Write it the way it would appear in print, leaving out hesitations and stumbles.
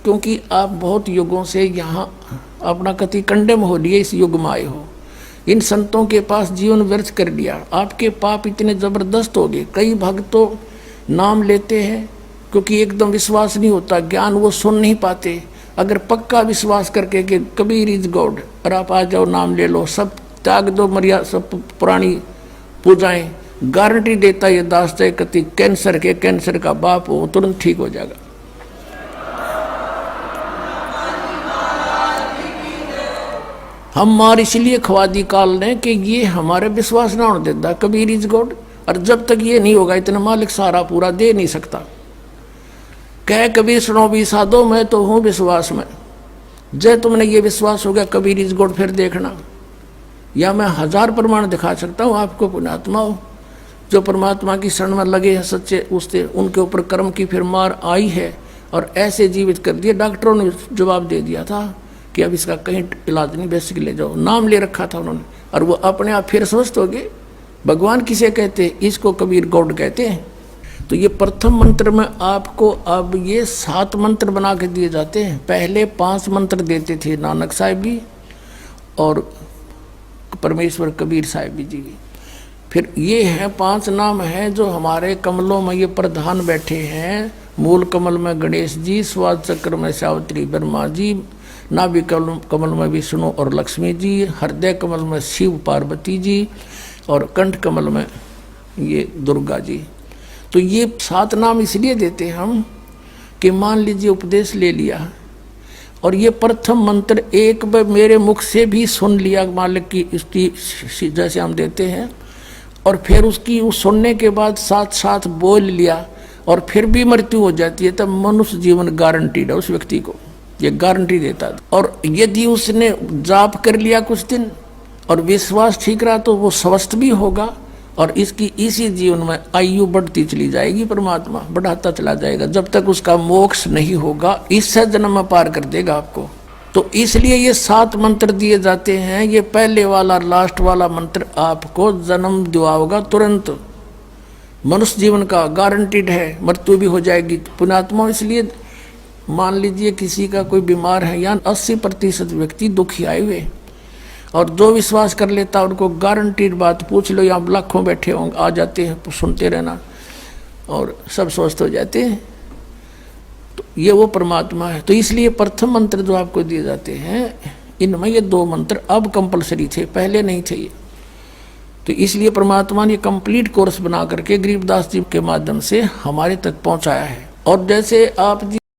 क्योंकि आप बहुत युगों से यहाँ अपना कति कंडेम हो लिए, इस युग में आए हो, इन संतों के पास जीवन व्यर्थ कर लिया, आपके पाप इतने जबरदस्त हो गए। कई भक्त तो नाम लेते हैं क्योंकि एकदम विश्वास नहीं होता, ज्ञान वो सुन नहीं पाते। अगर पक्का विश्वास करके कि कबीर इज गॉड और आप आ जाओ, नाम ले लो, सब त्याग दो, मर्यादा सब पुरानी पूजाएं, गारंटी देता ये दास है कति कैंसर का बाप हो तुरंत ठीक हो जाएगा। हम मार इसलिए खवा दी काल ने कि ये हमारे विश्वास ना होने देता कबीर इज गॉड, और जब तक ये नहीं होगा इतना मालिक सारा पूरा दे नहीं सकता। कह कबीर सुनो भी साधो, मैं तो हूँ विश्वास में। जय तुमने ये विश्वास हो गया कबीर इज गॉड, फिर देखना, या मैं 1000 प्रमाण दिखा सकता हूँ आपको। पुण्यात्मा हो जो परमात्मा की शरण में लगे हैं सच्चे, उससे उनके ऊपर कर्म की फिर मार आई है और ऐसे जीवित कर दिया। डॉक्टरों ने जवाब दे दिया था कि अब इसका कहीं इलाज नहीं, बेसिक ले जाओ, नाम ले रखा था उन्होंने, और वो अपने आप फिर स्वस्थ हो गए। भगवान किसे कहते हैं? इसको कबीर गॉड कहते हैं। तो ये प्रथम मंत्र में आपको अब ये 7 मंत्र बना के दिए जाते हैं। पहले 5 मंत्र देते थे नानक साहिब भी और परमेश्वर कबीर साहिब जी। फिर ये है 5 नाम हैं जो हमारे कमलों में ये प्रधान बैठे हैं। मूल कमल में गणेश जी, स्वाद चक्र में सावित्री ब्रह्मा जी, नाभि कमल में विष्णु और लक्ष्मी जी, हृदय कमल में शिव पार्वती जी, और कंठ कमल में ये दुर्गा जी। तो ये 7 नाम इसलिए देते हम कि मान लीजिए उपदेश ले लिया और ये प्रथम मंत्र एक बार मेरे मुख से भी सुन लिया मालिक की स्तुति जैसे हम देते हैं, और फिर उसकी सुनने के बाद साथ साथ बोल लिया और फिर भी मृत्यु हो जाती है, तब मनुष्य जीवन गारंटीड है उस व्यक्ति को, ये गारंटी देता है। और यदि उसने जाप कर लिया कुछ दिन और विश्वास ठीक रहा तो वो स्वस्थ भी होगा, और इसकी इसी जीवन में आयु बढ़ती चली जाएगी, परमात्मा बढ़ाता चला जाएगा जब तक उसका मोक्ष नहीं होगा, इससे जन्म में पार कर देगा आपको। तो इसलिए ये 7 मंत्र दिए जाते हैं। ये पहले वाला लास्ट वाला मंत्र आपको जन्म दिलाओगा तुरंत, मनुष्य जीवन का गारंटीड है, मृत्यु भी हो जाएगी। पुण्यात्मा इसलिए मान लीजिए किसी का कोई बीमार है, या 80% व्यक्ति दुखी आए हुए, और जो विश्वास कर लेता उनको गारंटीड बात पूछ लो, यहाँ लाखों बैठे होंगे, आ जाते हैं, सुनते रहना और सब स्वस्थ हो जाते हैं। तो ये वो परमात्मा है। तो इसलिए प्रथम मंत्र जो आपको दिए जाते हैं इनमें ये 2 मंत्र अब कंपलसरी थे, पहले नहीं थे ये। तो इसलिए परमात्मा ने कंप्लीट कोर्स बना करके गरीबदास जी के माध्यम से हमारे तक पहुंचाया है। और जैसे आप